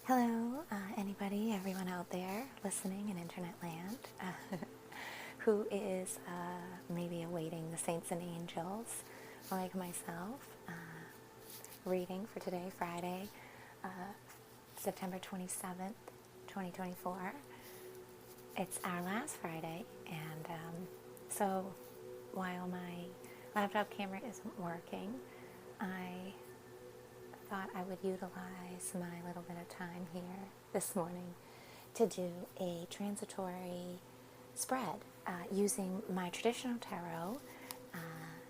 Hello, anybody, everyone out there listening in internet land who is maybe awaiting the saints and angels like myself. Reading for today, Friday, September 27th, 2024. It's our last Friday, and so while my laptop camera isn't working, I thought I would utilize my little bit of time here this morning to do a transitory spread using my traditional tarot,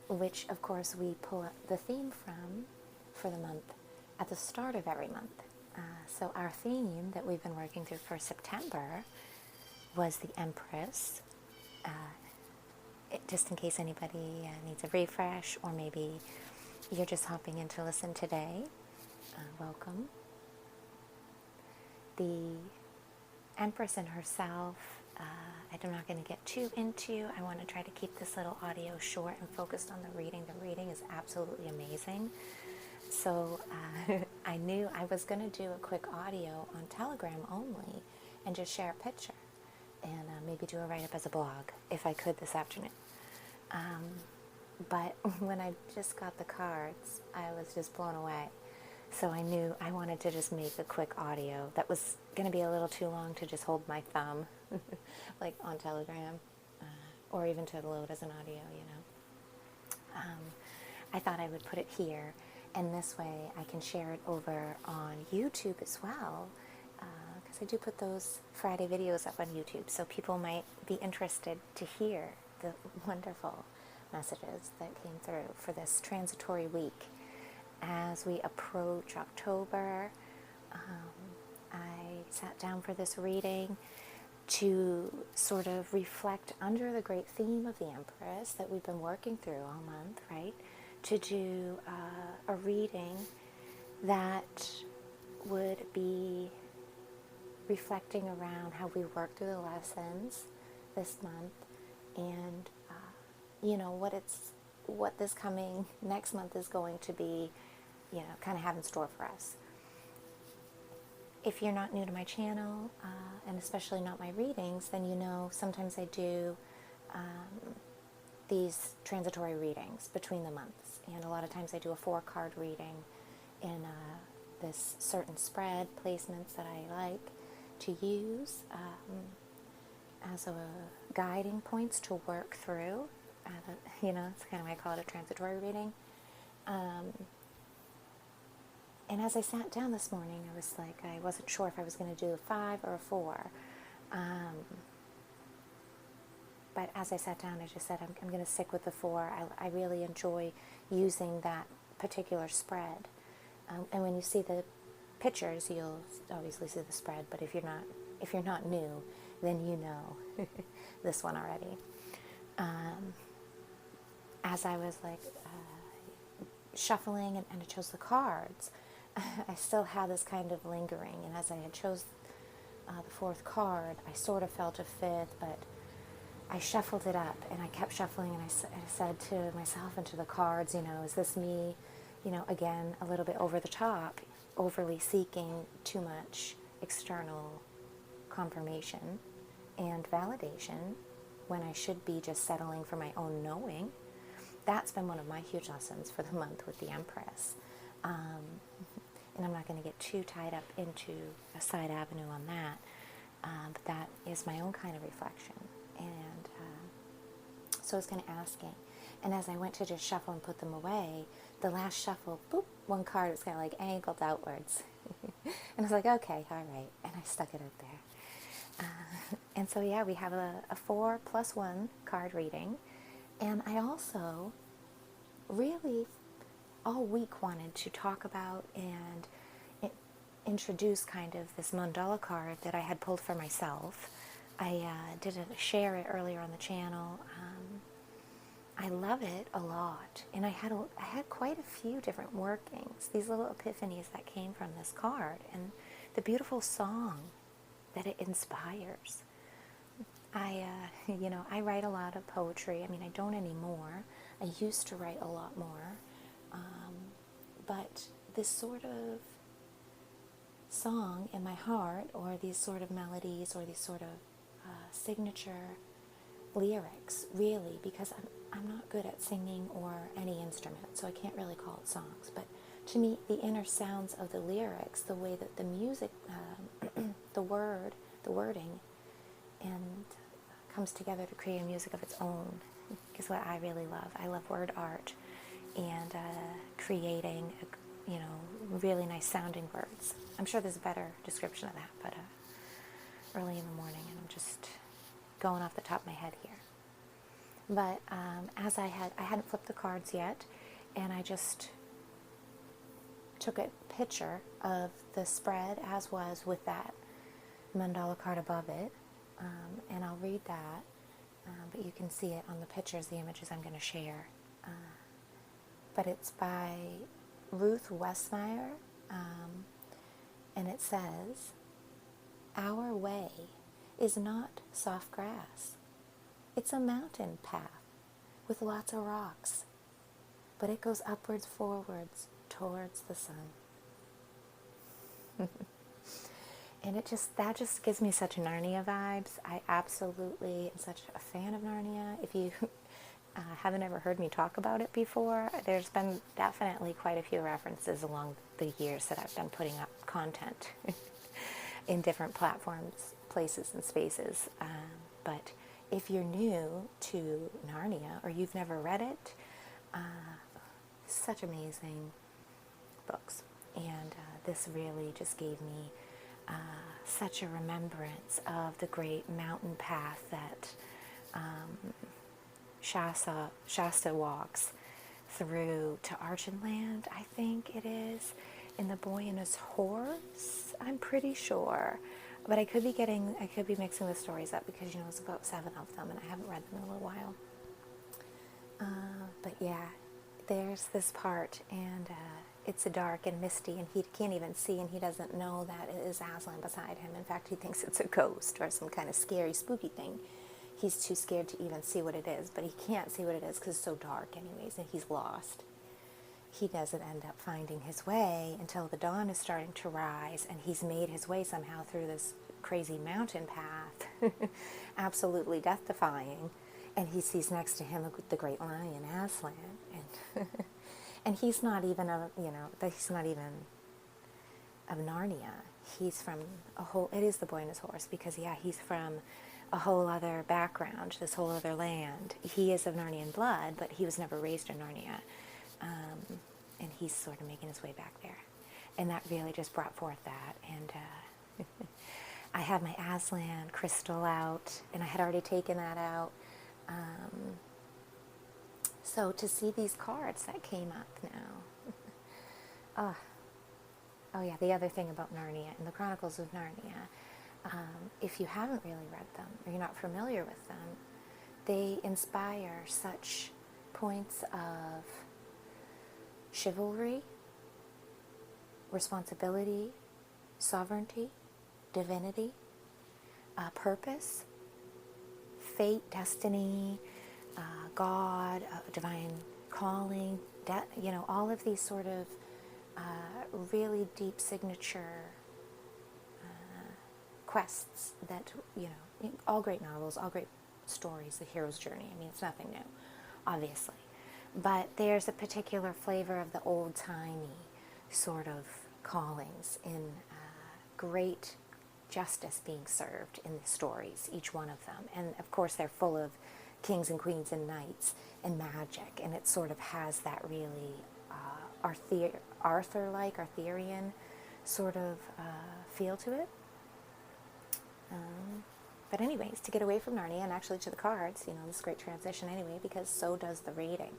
which of course we pull up the theme from for the month at the start of every month. So our theme that we've been working through for September was the Empress. Just in case anybody needs a refresh, or maybe you're just hopping in to listen today, welcome. The Empress and herself, I'm not going to get too into. I want to try to keep this little audio short and focused on the reading. The reading is absolutely amazing. So I knew I was going to do a quick audio on Telegram only and just share a picture and maybe do a write-up as a blog if I could this afternoon. But when I just got the cards, I was just blown away. So I knew I wanted to just make a quick audio that was going to be a little too long to just hold my thumb, like on Telegram, or even to load as an audio, I thought I would put it here, and this way I can share it over on YouTube as well, because I do put those Friday videos up on YouTube, so people might be interested to hear the wonderful messages that came through for this transitory week. As we approach October, I sat down for this reading to sort of reflect under the great theme of the Empress that we've been working through all month, right? To do a reading that would be reflecting around how we work through the lessons this month, and what this coming next month is going to be, kind of have in store for us. If you're not new to my channel, and especially not my readings, then sometimes I do these transitory readings between the months. And a lot of times I do a 4-card reading in this certain spread placements that I like to use as a guiding points to work through. It's kind of why I call it a transitory reading. And as I sat down this morning, I was like, I wasn't sure if I was going to do a 5 or a 4. But as I sat down, I just said, I'm going to stick with the 4. I really enjoy using that particular spread. And when you see the pictures, you'll obviously see the spread. But if you're not new, then you know this one already. As I was shuffling and I chose the cards, I still had this kind of lingering. And as I had chose the 4th card, I sort of felt a 5th, but I shuffled it up and I kept shuffling, and I said to myself and to the cards, is this me, again, a little bit over the top, overly seeking too much external confirmation and validation when I should be just settling for my own knowing? That's been one of my huge lessons for the month with the Empress. And I'm not going to get too tied up into a side avenue on that, but that is my own kind of reflection. And so I was kind of asking. And as I went to just shuffle and put them away, the last shuffle, boop, one card was kind of angled outwards. And I was like, okay, all right. And I stuck it up there. And so, we have a 4+1 card reading. And I also really all week wanted to talk about and introduce kind of this mandala card that I had pulled for myself. I didn't share it earlier on the channel. I love it a lot. And I had quite a few different workings, these little epiphanies that came from this card, and the beautiful song that it inspires. I write a lot of poetry. I don't anymore. I used to write a lot more. But this sort of song in my heart, or these sort of melodies, or these sort of signature lyrics, really, because I'm not good at singing or any instrument, so I can't really call it songs. But to me, the inner sounds of the lyrics, the way that the music, the wording, and comes together to create a music of its own, is what I really love. I love word art and creating, really nice sounding words. I'm sure there's a better description of that, but early in the morning, and I'm just going off the top of my head here. But as I hadn't flipped the cards yet, and I just took a picture of the spread as was with that mandala card above it, and I'll read that, but you can see it on the pictures, the images I'm going to share. But it's by Ruth Westmeyer, and it says, "Our way is not soft grass. It's a mountain path with lots of rocks, but it goes upwards, forwards, towards the sun." And that just gives me such Narnia vibes. I absolutely am such a fan of Narnia. If you haven't ever heard me talk about it before, there's been definitely quite a few references along the years that I've been putting up content in different platforms, places, and spaces. But if you're new to Narnia or you've never read it, such amazing books. And this really just gave me such a remembrance of the great mountain path that Shasta walks through to Archenland, I think it is, in The Boy and His Horse, I'm pretty sure. But I could be mixing the stories up because, it's about 7 of them and I haven't read them in a little while. But yeah, there's this part, and it's dark and misty, and he can't even see, and he doesn't know that it is Aslan beside him. In fact, he thinks it's a ghost or some kind of scary, spooky thing. He's too scared to even see what it is, but he can't see what it is because it's so dark anyways, and he's lost. He doesn't end up finding his way until the dawn is starting to rise, and he's made his way somehow through this crazy mountain path, absolutely death-defying, and he sees next to him the great lion, Aslan, and and he's not even of Narnia. He's from it is The Boy and His Horse, because he's from a whole other background, this whole other land. He is of Narnian blood, but he was never raised in Narnia. And he's sort of making his way back there. And that really just brought forth that. And I have my Aslan crystal out, and I had already taken that out. So to see these cards that came up now. Oh yeah, the other thing about Narnia and the Chronicles of Narnia, if you haven't really read them, or you're not familiar with them, they inspire such points of chivalry, responsibility, sovereignty, divinity, purpose, fate, destiny, God, divine calling, all of these sort of really deep signature quests that, all great novels, all great stories, the hero's journey. I mean, it's nothing new, obviously. But there's a particular flavor of the old-timey sort of callings in great justice being served in the stories, each one of them. And, of course, they're full of kings and queens and knights and magic, and it sort of has that really Arthur-like, Arthurian sort of feel to it. But anyways, to get away from Narnia and actually to the cards, this great transition anyway, because so does the reading.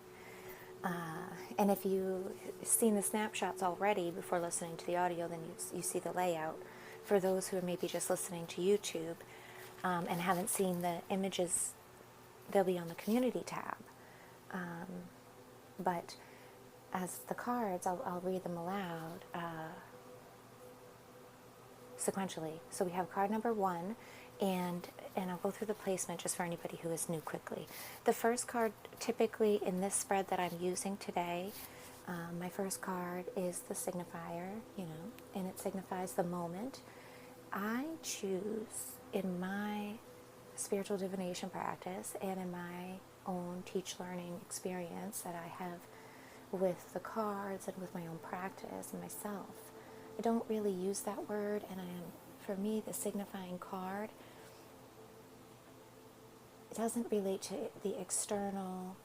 And if you've seen the snapshots already before listening to the audio, then you see the layout. For those who are maybe just listening to YouTube and haven't seen the images, they'll be on the community tab. But as the cards, I'll read them aloud sequentially. So we have card number 1, and I'll go through the placement just for anybody who is new quickly. The first card, typically in this spread that I'm using today, My first card is the signifier, and it signifies the moment. I choose in my spiritual divination practice and in my own teach learning experience that I have with the cards and with my own practice and myself. I don't really use that word, and for me, the signifying card, it doesn't relate to the external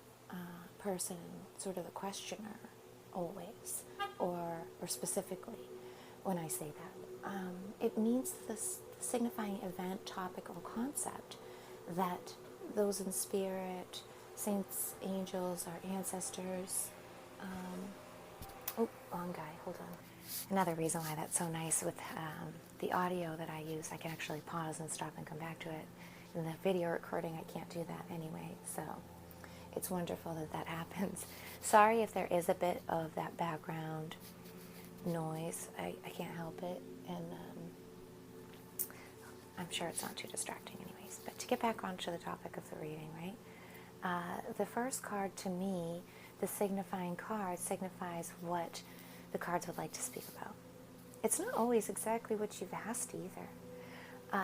person, sort of the questioner, always, or specifically when I say that. It means this signifying event, topic, or concept that those in spirit, saints, angels, our ancestors, wrong guy, hold on. Another reason why that's so nice with the audio that I use, I can actually pause and stop and come back to it. In the video recording, I can't do that anyway, so it's wonderful that that happens. Sorry if there is a bit of that background noise. I can't help it, and I'm sure it's not too distracting anyways. But to get back onto the topic of the reading, right? The first card to me, the signifying card, signifies what the cards would like to speak about. It's not always exactly what you've asked either.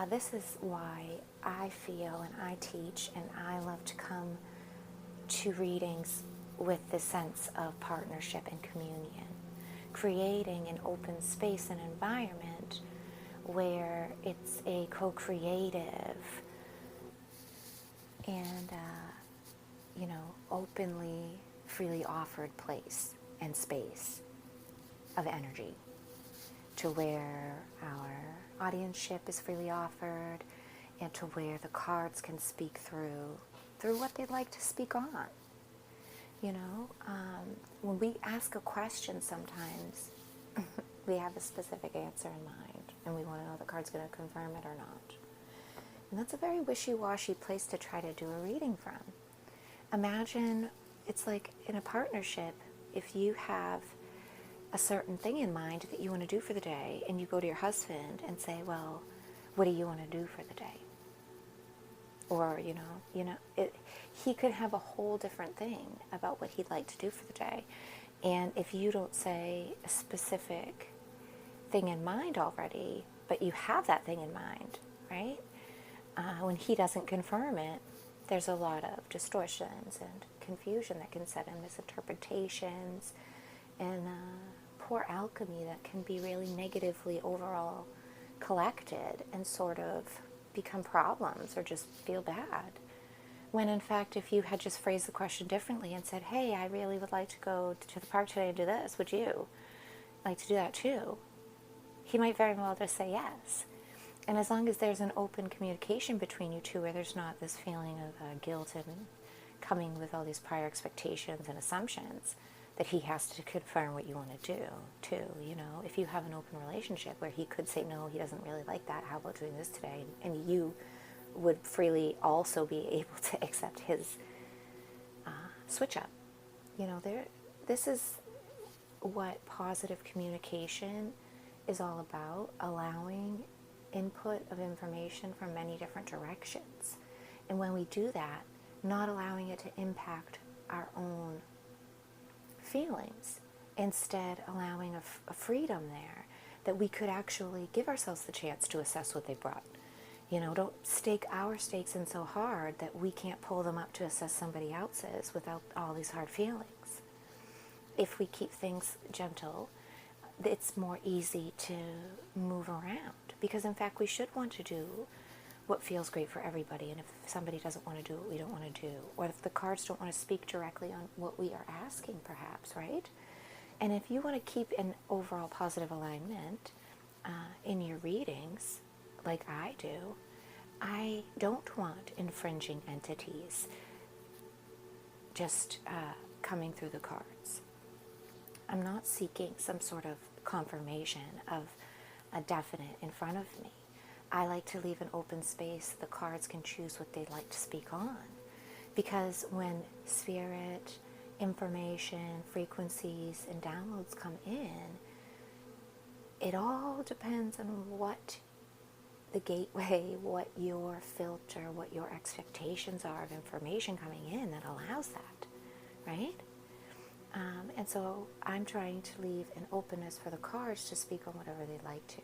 This is why I feel and I teach and I love to come to readings with this sense of partnership and communion, creating an open space and environment where it's a co-creative and, openly, freely offered place and space of energy, to where our audience is freely offered, and to where the cards can speak through what they'd like to speak on. When we ask a question, sometimes we have a specific answer in mind, and we want to know if the card's going to confirm it or not. And that's a very wishy-washy place to try to do a reading from. Imagine it's like in a partnership, if you have a certain thing in mind that you want to do for the day, and you go to your husband and say, well, what do you want to do for the day? Or, he could have a whole different thing about what he'd like to do for the day. And if you don't say a specific thing in mind already, but you have that thing in mind, right? When he doesn't confirm it, there's a lot of distortions and confusion that can set in, misinterpretations, and poor alchemy that can be really negatively overall collected and sort of become problems or just feel bad. When in fact, if you had just phrased the question differently and said, hey, I really would like to go to the park today and do this, would you like to do that too? He might very well just say yes. And as long as there's an open communication between you two, where there's not this feeling of guilt and coming with all these prior expectations and assumptions, that he has to confirm what you want to do too. If you have an open relationship where he could say, no, he doesn't really like that, how about doing this today? And you would freely also be able to accept his switch up. This is what positive communication is all about, allowing input of information from many different directions. And when we do that, not allowing it to impact our own feelings, instead allowing a freedom there that we could actually give ourselves the chance to assess what they brought. Don't stake our stakes in so hard that we can't pull them up to assess somebody else's without all these hard feelings. If we keep things gentle, it's more easy to move around, because in fact we should want to do what feels great for everybody. And if somebody doesn't want to do what we don't want to do, or if the cards don't want to speak directly on what we are asking, perhaps, right? And if you want to keep an overall positive alignment in your readings, like I do, I don't want infringing entities just coming through the cards. I'm not seeking some sort of confirmation of a definite in front of me. I like to leave an open space. The cards can choose what they'd like to speak on. Because when spirit, information, frequencies, and downloads come in, it all depends on what the gateway, what your filter, what your expectations are of information coming in that allows that, right? And so I'm trying to leave an openness for the cards to speak on whatever they'd like to,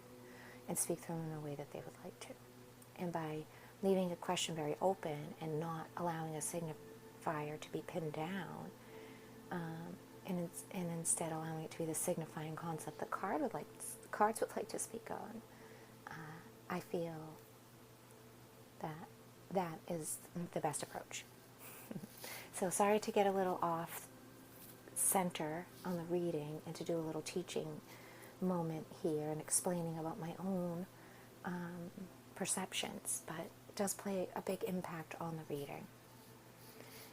and speak through them in a way that they would like to. And by leaving a question very open and not allowing a signifier to be pinned down, and instead allowing it to be the signifying concept that cards would like to speak on, I feel that that is the best approach. So sorry to get a little off center on the reading and to do a little teaching moment here and explaining about my own perceptions, but it does play a big impact on the reading.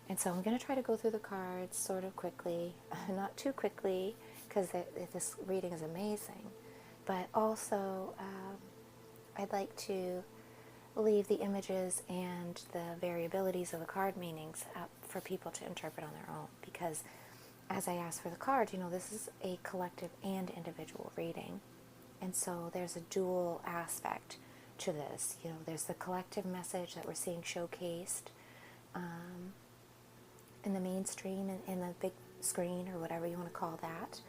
And so I'm going to try to go through the cards sort of quickly, not too quickly, because this reading is amazing, but also I'd like to leave the images and the variabilities of the card meanings up for people to interpret on their own, because as I asked for the cards, this is a collective and individual reading, and so there's a dual aspect to this. There's the collective message that we're seeing showcased in the mainstream and in the big screen, or whatever you want to call that,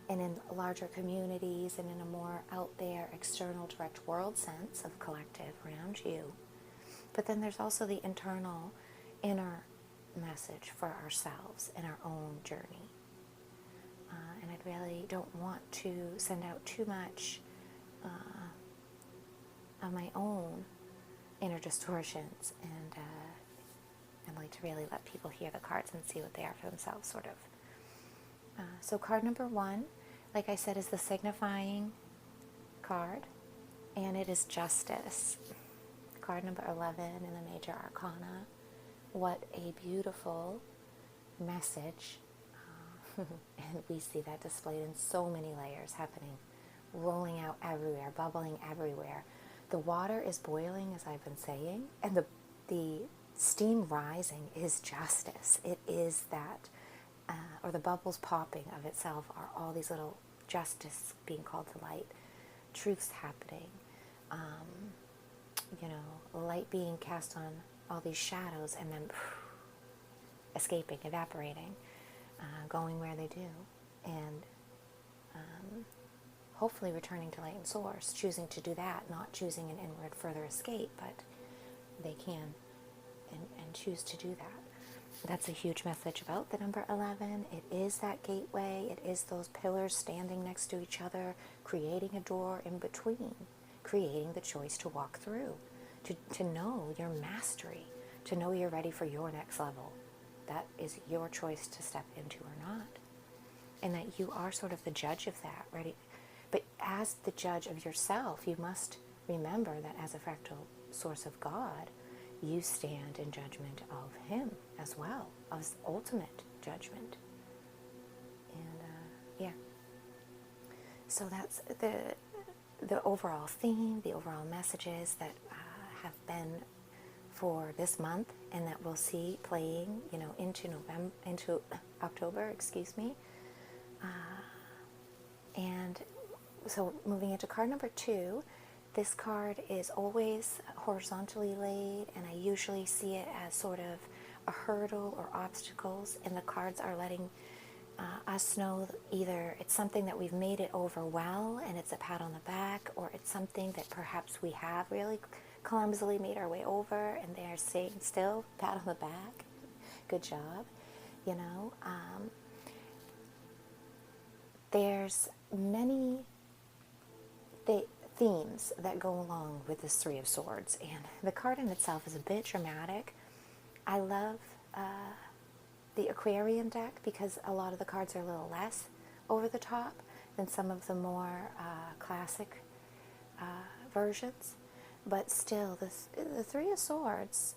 and in larger communities and in a more out there, external, direct world sense of collective around you. But then there's also the internal, inner message for ourselves in our own journey. And I really don't want to send out too much of my own inner distortions, and I'd like to really let people hear the cards and see what they are for themselves, sort of. So card number 1, like I said, is the signifying card, and it is Justice. Card number 11 in the Major Arcana. What a beautiful message. And we see that displayed in so many layers happening, rolling out everywhere, bubbling everywhere. The water is boiling, as I've been saying, and the steam rising is justice. It is that, or the bubbles popping of itself are all these little justice being called to light, truths happening, light being cast on all these shadows and then escaping, evaporating, going where they do, and hopefully returning to light and source, choosing to do that, not choosing an inward further escape, but they can and choose to do that. That's a huge message about the number 11. It is that gateway. It is those pillars standing next to each other, creating a door in between, creating the choice to walk through, to know your mastery, to know you're ready for your next level. That is your choice to step into or not. And that you are sort of the judge of that, ready? But as the judge of yourself, you must remember that as a fractal source of God, you stand in judgment of Him as well, as ultimate judgment. And so that's the overall theme, the overall messages that have been for this month, and that we'll see playing, into October, and so moving into card number 2, this card is always horizontally laid, and I usually see it as sort of a hurdle or obstacles, and the cards are letting us know either it's something that we've made it over well and it's a pat on the back, or it's something that perhaps we have really clumsily made our way over and they are saying still, pat on the back, good job, there's many themes that go along with this Three of Swords, and the card in itself is a bit dramatic. I love the Aquarian deck because a lot of the cards are a little less over the top than some of the more classic versions, but still the Three of Swords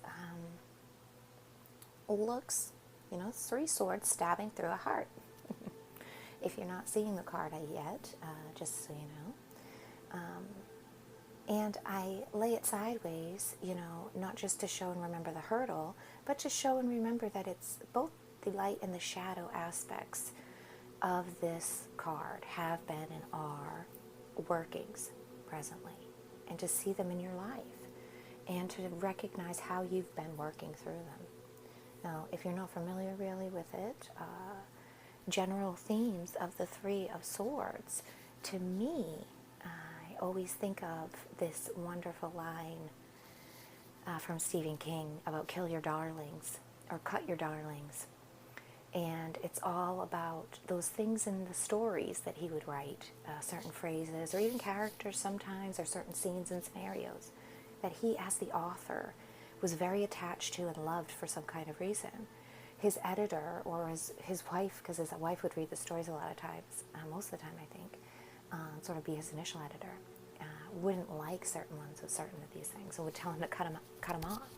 looks, three swords stabbing through a heart. If you're not seeing the card yet, just so you know. And I lay it sideways, not just to show and remember the hurdle, but to show and remember that it's both the light and the shadow aspects of this card have been and are workings presently, and to see them in your life and to recognize how you've been working through them. Now, if you're not familiar really with it, general themes of the Three of Swords, to me, I always think of this wonderful line from Stephen King about kill your darlings or cut your darlings. And it's all about those things in the stories that he would write, certain phrases or even characters sometimes, or certain scenes and scenarios that he, as the author, was very attached to and loved for some kind of reason. His editor or his wife, because his wife would read the stories a lot of times, most of the time I think, sort of be his initial editor, wouldn't like certain ones of certain of these things and would tell him to cut them off.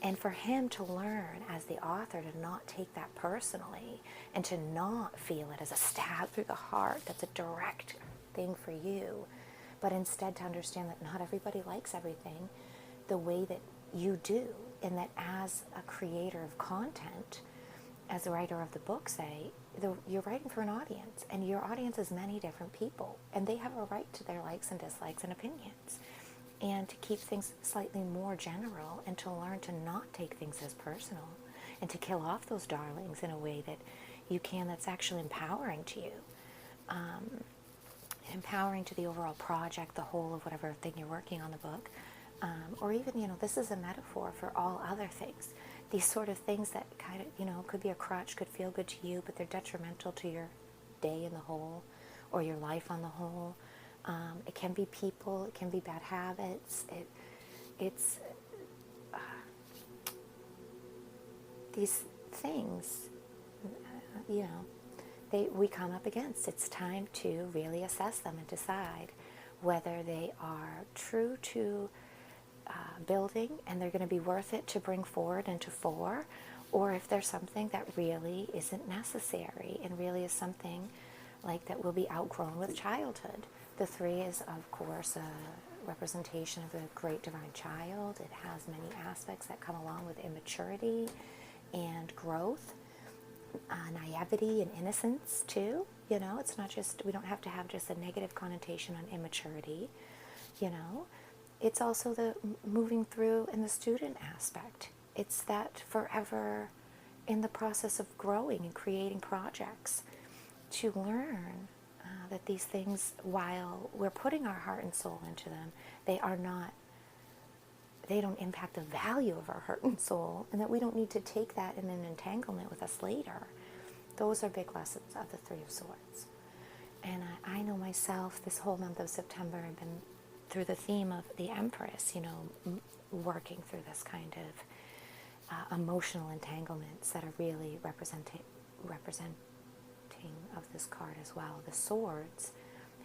And for him to learn as the author to not take that personally and to not feel it as a stab through the heart that's a direct thing for you, but instead to understand that not everybody likes everything the way that you do, and that as a creator of content, as a writer of the book, say, you're writing for an audience, and your audience is many different people, and they have a right to their likes and dislikes and opinions. And to keep things slightly more general and to learn to not take things as personal and to kill off those darlings in a way that you can, that's actually empowering to you, empowering to the overall project, the whole of whatever thing you're working on the book, or even, this is a metaphor for all other things. These sort of things that kind of, could be a crutch, could feel good to you, but they're detrimental to your day in the whole or your life on the whole. It can be people, it can be bad habits, it's these things, we come up against. It's time to really assess them and decide whether they are true to building and they're going to be worth it to bring forward and to fore, or if there's something that really isn't necessary and really is something like that will be outgrown with childhood. The three is, of course, a representation of the great divine child. It has many aspects that come along with immaturity and growth, naivety and innocence too. It's not just, we don't have to have just a negative connotation on immaturity. It's also the moving through in the student aspect. It's that forever in the process of growing and creating projects to learn that these things, while we're putting our heart and soul into them, they don't impact the value of our heart and soul, and that we don't need to take that in an entanglement with us later. Those are big lessons of the Three of Swords. And I know myself, this whole month of September, I've been through the theme of the Empress, working through this kind of emotional entanglements that are really representing of this card as well. The Swords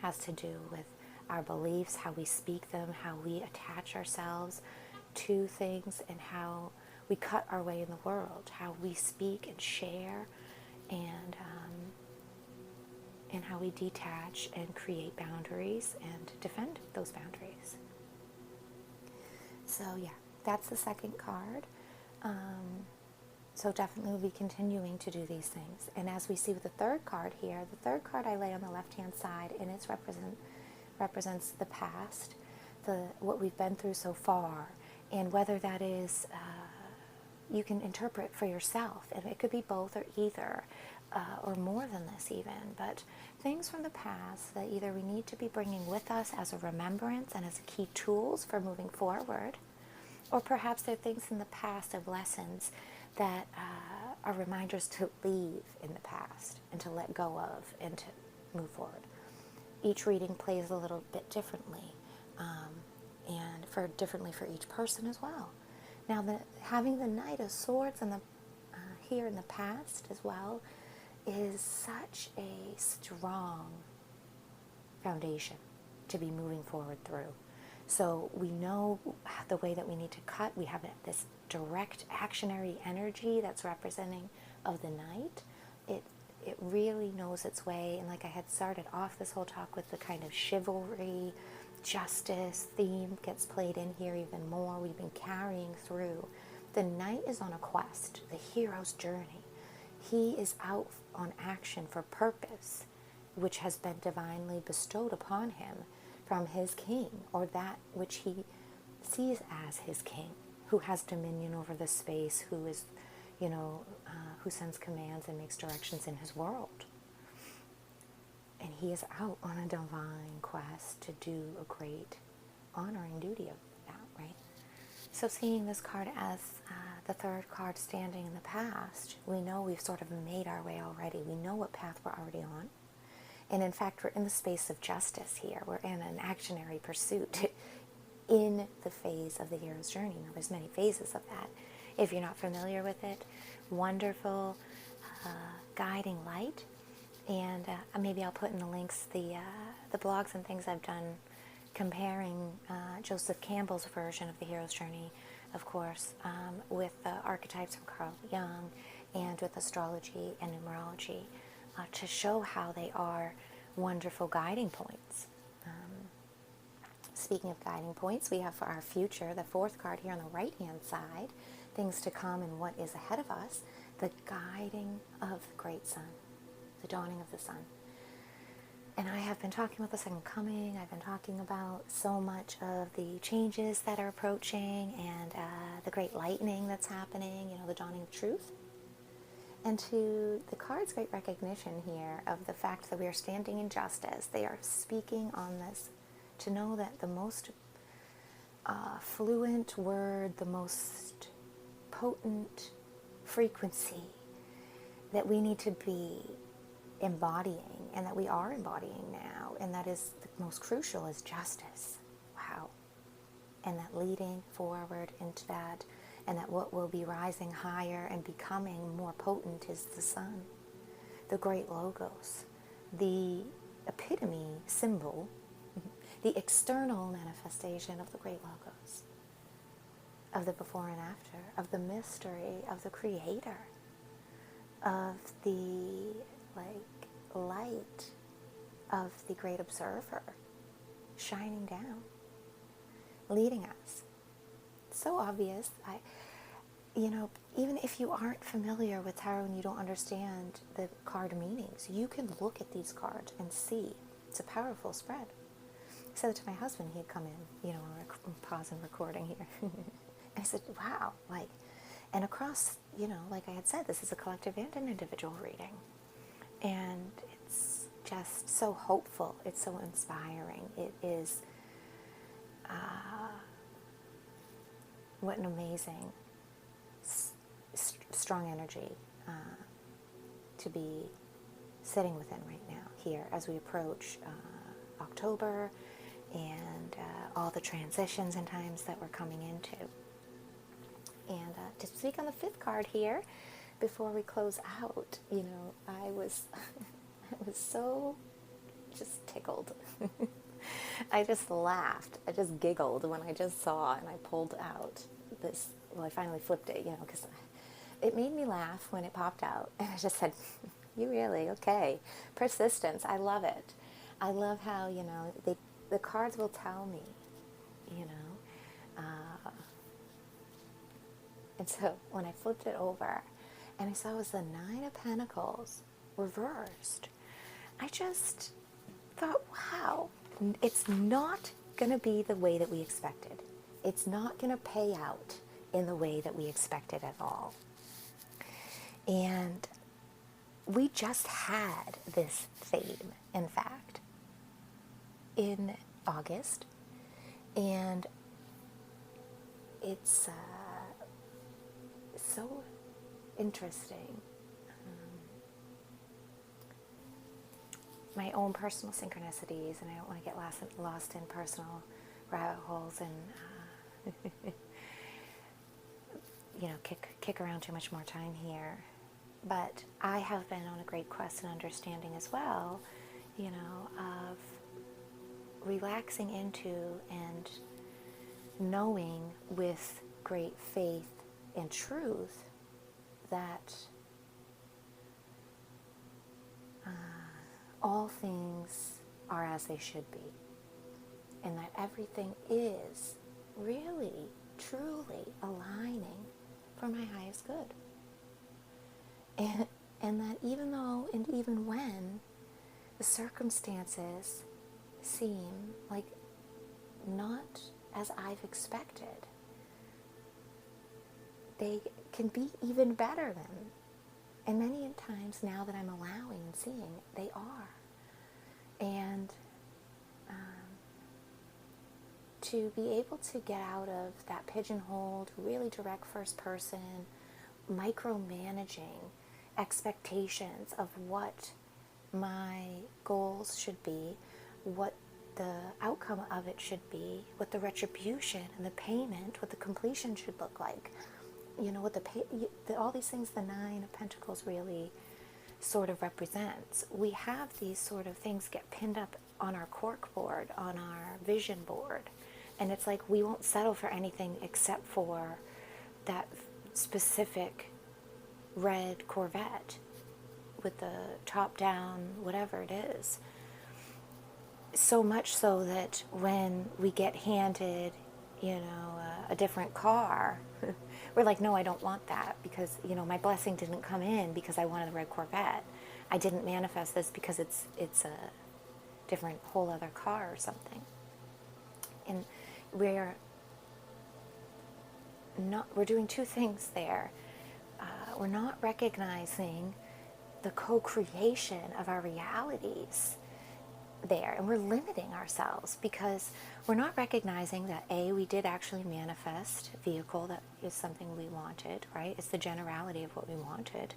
has to do with our beliefs, how we speak them, how we attach ourselves to things, and how we cut our way in the world, how we speak and share, and how we detach and create boundaries and defend those boundaries. So yeah, that's the second card. So definitely we'll be continuing to do these things. And as we see with the third card here, the third card I lay on the left-hand side, and it represents the past, what we've been through so far, and whether that is, you can interpret for yourself, and it could be both or either, or more than this even, but things from the past that either we need to be bringing with us as a remembrance and as key tools for moving forward, or perhaps they're things in the past of lessons that are reminders to leave in the past and to let go of and to move forward. Each reading plays a little bit differently, and differently for each person as well. Now, having the Knight of Swords and here in the past as well is such a strong foundation to be moving forward through. So we know the way that we need to cut. We have this direct actionary energy that's representing of the Knight. It really knows its way, and like I had started off this whole talk with, the kind of chivalry, justice theme gets played in here even more. We've been carrying through. The Knight is on a quest, the hero's journey. He is out on action for purpose, which has been divinely bestowed upon him from his king, or that which he sees as his king, who has dominion over the space, who is, who sends commands and makes directions in his world. And he is out on a divine quest to do a great honoring duty of that, right? So seeing this card as the third card standing in the past, we know we've sort of made our way already. We know what path we're already on. And in fact, we're in the space of justice here. We're in an actionary pursuit in the phase of the hero's journey. Now, there's many phases of that. If you're not familiar with it, wonderful guiding light. And maybe I'll put in the links the blogs and things I've done comparing Joseph Campbell's version of the hero's journey, of course, with the archetypes from Carl Jung and with astrology and numerology to show how they are wonderful guiding points. Speaking of guiding points, we have for our future, the fourth card here on the right-hand side, things to come and what is ahead of us, the guiding of the great sun, the dawning of the sun. And I have been talking about the second coming. I've been talking about so much of the changes that are approaching and the great lightning that's happening, the dawning of truth. And to the card's great recognition here of the fact that we are standing in justice. They are speaking on this to know that the most fluent word, the most potent frequency that we need to be embodying, and that we are embodying now, and that is the most crucial, is justice. Wow. And that leading forward into that, and that what will be rising higher and becoming more potent is the sun, the great logos, the epitome symbol, the external manifestation of the great logos, of the before and after, of the mystery of the creator, of the light of the great observer shining down, leading us. It's so obvious. Even if you aren't familiar with tarot and you don't understand the card meanings, you can look at these cards and see. It's a powerful spread. I said it to my husband. He had come in, we're pausing recording here. And I said, wow, and across, like I had said, this is a collective and an individual reading. And it's just so hopeful. It's so inspiring. It is, what an amazing, strong energy to be sitting within right now here as we approach October and all the transitions and times that we're coming into. And to speak on the fifth card here, before we close out, I was so just tickled. I just laughed. I just giggled when I just saw and I pulled out this. Well, I finally flipped it, because it made me laugh when it popped out. And I just said, you really? Okay. Persistence. I love it. I love how, the cards will tell me, and so when I flipped it over and I saw it was the Nine of Pentacles reversed, I just thought, wow, it's not going to be the way that we expected. It's not going to pay out in the way that we expected at all. And we just had this theme, in fact, in August, and it's so interesting. My own personal synchronicities, and I don't want to get lost in personal rabbit holes and kick around too much more time here. But I have been on a great quest and understanding as well, of relaxing into and knowing with great faith and truth that all things are as they should be, and that everything is really, truly aligning for my highest good. And that even though and even when the circumstances seem like not as I've expected, they can be even better than And many times now that I'm allowing and seeing, they are. And to be able to get out of that pigeonholed, really direct first person, micromanaging expectations of what my goals should be, what the outcome of it should be, what the retribution and the payment, what the completion should look like. What all these things the Nine of Pentacles really sort of represents. We have these sort of things get pinned up on our cork board, on our vision board. And it's like we won't settle for anything except for that specific red Corvette with the top down, whatever it is. So much so that when we get handed, a different car, we're like, no, I don't want that, because, my blessing didn't come in because I wanted the red Corvette. I didn't manifest this because it's a different whole other car or something. And we're doing two things there. We're not recognizing the co-creation of our realities there, and we're limiting ourselves because we're not recognizing that we did actually manifest a vehicle that is something we wanted, right? It's the generality of what we wanted.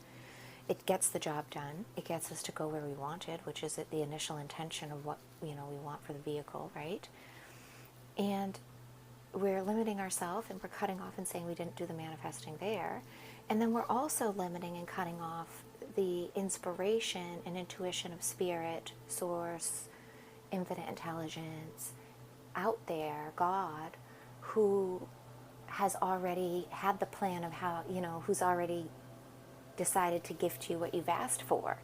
It gets the job done. It gets us to go where we wanted, which is the initial intention of what we want for the vehicle, right? And we're limiting ourselves, and we're cutting off and saying we didn't do the manifesting there. And then we're also limiting and cutting off the inspiration and intuition of spirit, source, infinite intelligence out there, God, who has already had the plan of how, who's already decided to gift you what you've asked for.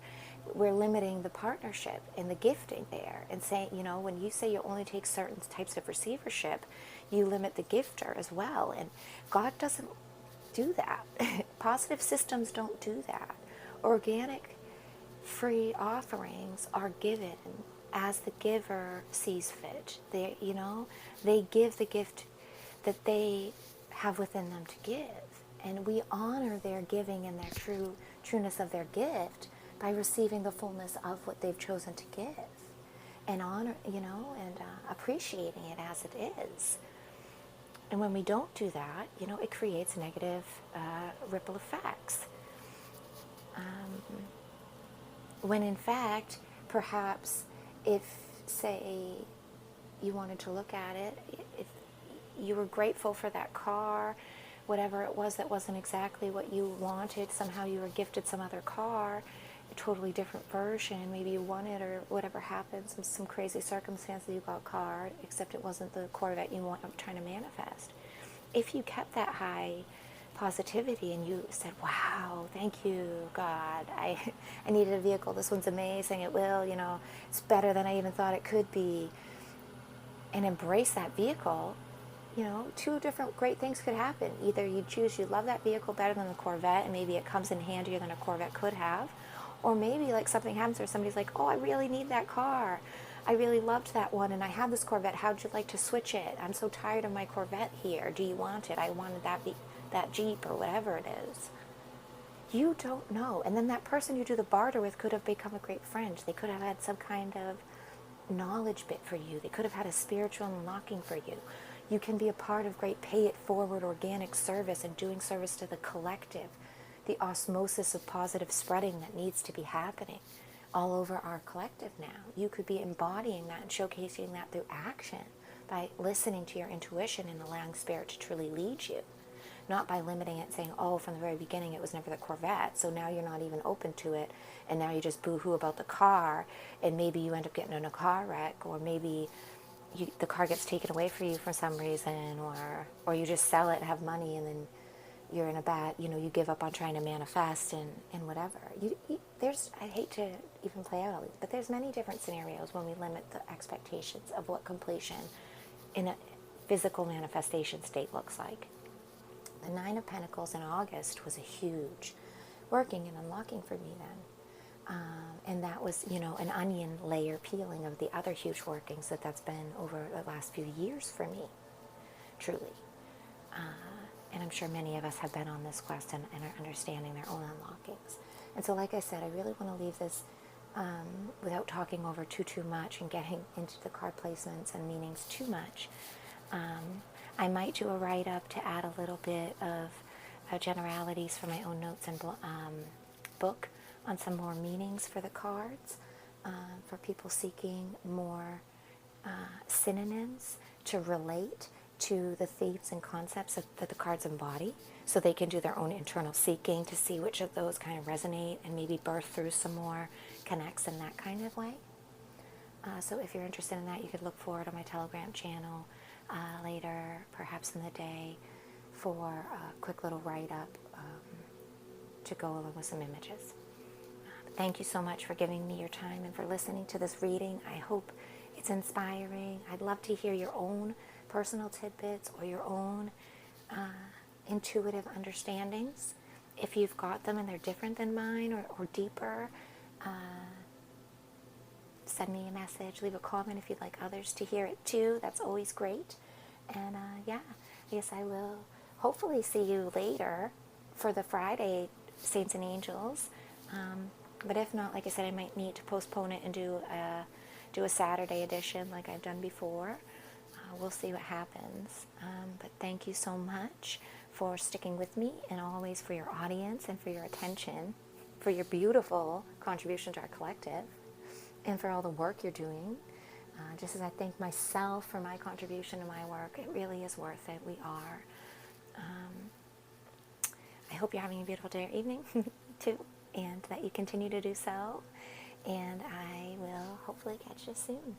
We're limiting the partnership and the gifting there, and saying, when you say you only take certain types of receivership, you limit the gifter as well. And God doesn't do that. Positive systems don't do that. Organic free offerings are given as the giver sees fit. They give the gift that they have within them to give. And we honor their giving and their trueness of their gift by receiving the fullness of what they've chosen to give, and honor, and appreciating it as it is. And when we don't do that, it creates negative ripple effects. When in fact, perhaps if, say, you wanted to look at it, if you were grateful for that car, whatever it was that wasn't exactly what you wanted, somehow you were gifted some other car, a totally different version, maybe you won it, or whatever happens, some crazy circumstance that you got card, except it wasn't the Corvette you want trying to manifest. If you kept that high positivity and you said, wow, thank you, God, I needed a vehicle, this one's amazing, it will, it's better than I even thought it could be, and embrace that vehicle, two different great things could happen. Either you choose you love that vehicle better than the Corvette, and maybe it comes in handier than a Corvette could have, or maybe like something happens where somebody's like, oh, I really need that car, I really loved that one, and I have this Corvette, how'd you like to switch it? I'm so tired of my Corvette here, do you want it? I wanted that Jeep, or whatever it is. You don't know. And then that person you do the barter with could have become a great friend. They could have had some kind of knowledge bit for you. They could have had a spiritual unlocking for you. You can be a part of great pay-it-forward organic service and doing service to the collective, the osmosis of positive spreading that needs to be happening all over our collective now. You could be embodying that and showcasing that through action by listening to your intuition and allowing spirit to truly lead you. Not by limiting it, saying, oh, from the very beginning it was never the Corvette, so now you're not even open to it, and now you just boo-hoo about the car, and maybe you end up getting in a car wreck, or maybe the car gets taken away from you for some reason, or you just sell it and have money, and then you're in a bad, you give up on trying to manifest and whatever. I hate to even play out all these, but there's many different scenarios when we limit the expectations of what completion in a physical manifestation state looks like. The Nine of Pentacles in August was a huge working and unlocking for me then. And that was, an onion layer peeling of the other huge workings that's been over the last few years for me, truly. And I'm sure many of us have been on this quest and are understanding their own unlockings. And so, like I said, I really want to leave this without talking over too much and getting into the card placements and meanings too much. I might do a write-up to add a little bit of generalities for my own notes and book on some more meanings for the cards, for people seeking more synonyms to relate to the themes and concepts that the cards embody, so they can do their own internal seeking to see which of those kind of resonate and maybe birth through some more connects in that kind of way. So if you're interested in that, you could look forward on my Telegram channel later, perhaps in the day, for a quick little write-up to go along with some images. Thank you so much for giving me your time and for listening to this reading. I hope it's inspiring. I'd love to hear your own personal tidbits or your own intuitive understandings. If you've got them and they're different than mine or deeper, send me a message, leave a comment if you'd like others to hear it too. That's always great. And yeah, I guess I will hopefully see you later for the Friday Saints and Angels. But if not, like I said, I might need to postpone it and do a Saturday edition like I've done before. We'll see what happens. But thank you so much for sticking with me, and always for your audience and for your attention, for your beautiful contribution to our collective, and for all the work you're doing. Just as I thank myself for my contribution to my work, it really is worth it. We are. I hope you're having a beautiful day or evening too, and that you continue to do so. And I will hopefully catch you soon.